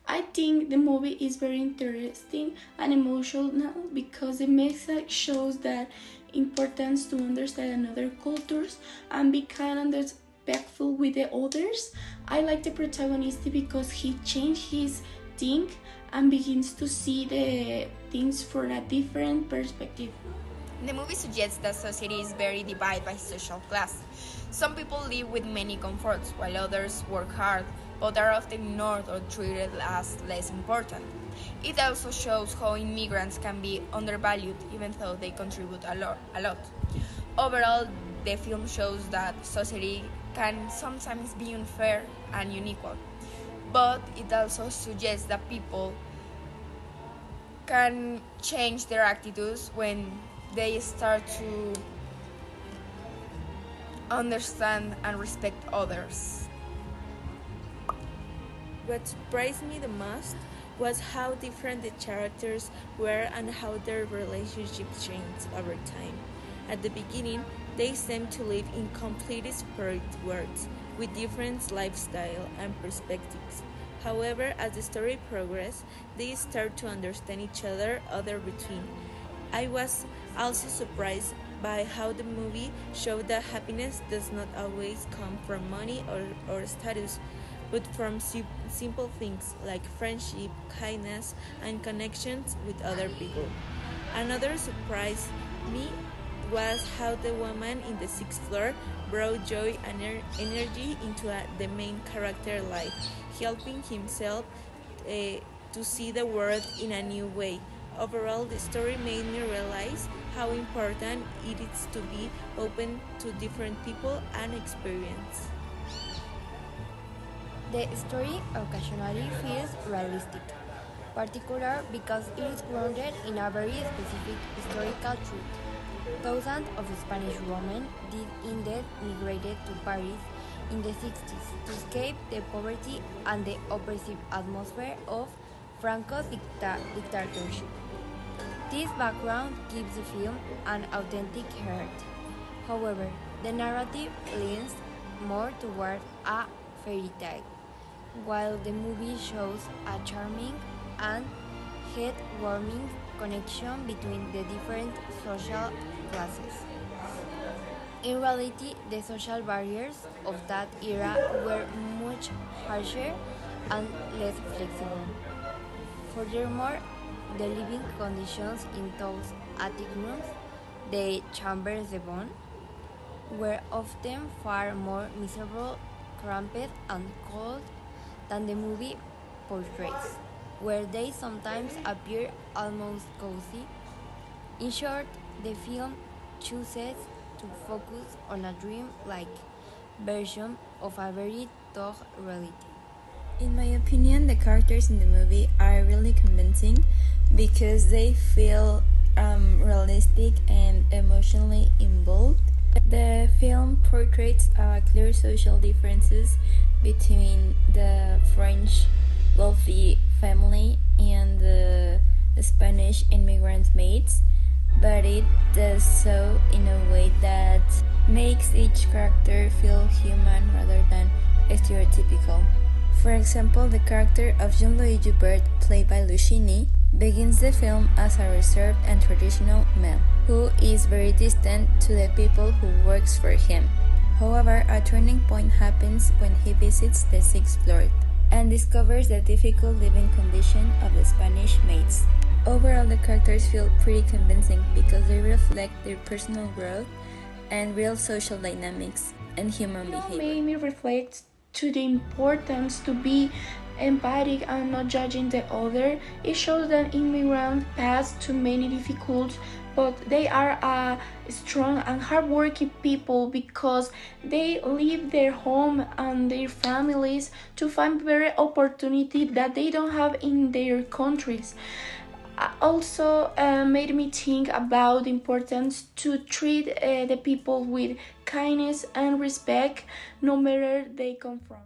I think the movie is very interesting and emotional because the message shows that importance to understand another cultures and be kind and respectful with the others. I like the protagonist because he changed his think and begins to see the things from a different perspective. The movie suggests that society is very divided by social class. Some people live with many comforts, while others work hard, but are often ignored or treated as less important. It also shows how immigrants can be undervalued even though they contribute a lot. Overall, the film shows that society can sometimes be unfair and unequal, but it also suggests that people can change their attitudes when they start to understand and respect others. What surprised me the most was how different the characters were and how their relationships changed over time. At the beginning, they seemed to live in completely separate worlds, with different lifestyle and perspectives. However, as the story progressed, they start to understand each other between. I was also surprised by how the movie showed that happiness does not always come from money or status, but from simple things like friendship, kindness, and connections with other people. Another surprise me was how the woman in the sixth floor brought joy and energy into the main character's life, helping himself to see the world in a new way. Overall, the story made me realize how important it is to be open to different people and experience. The story occasionally feels realistic, particular because it is grounded in a very specific historical truth. Thousands of Spanish women did indeed migrated to Paris in the 60s to escape the poverty and the oppressive atmosphere of Franco dictatorship. This background gives the film an authentic heart. However, the narrative leans more toward a fairy tale, while the movie shows a charming and heartwarming connection between the different social classes. In reality, the social barriers of that era were much harsher and less flexible. Furthermore, the living conditions in those attic rooms, the chambers de bonne, were often far more miserable, cramped, and cold than the movie portrays, where they sometimes appear almost cozy. In short, the film chooses to focus on a dream-like version of a very tough reality. In my opinion, the characters in the movie are really convincing because they feel realistic and emotionally involved. The film portrays clear social differences between the French wealthy family and the Spanish immigrant maids, but it does so in a way that makes each character feel human rather than stereotypical. For example, the character of Jean-Louis Joubert, played by Lucchini, begins the film as a reserved and traditional man, who is very distant to the people who works for him. However, a turning point happens when he visits the sixth floor and discovers the difficult living condition of the Spanish maids. Overall, the characters feel pretty convincing because they reflect their personal growth and real social dynamics and human behavior. Made me reflect to the importance to be empathic and not judging the other. It shows that immigrants pass through many difficulties, but they are a strong and hardworking people because they leave their home and their families to find better opportunity that they don't have in their countries. Also made me think about the importance to treat the people with kindness and respect no matter they come from.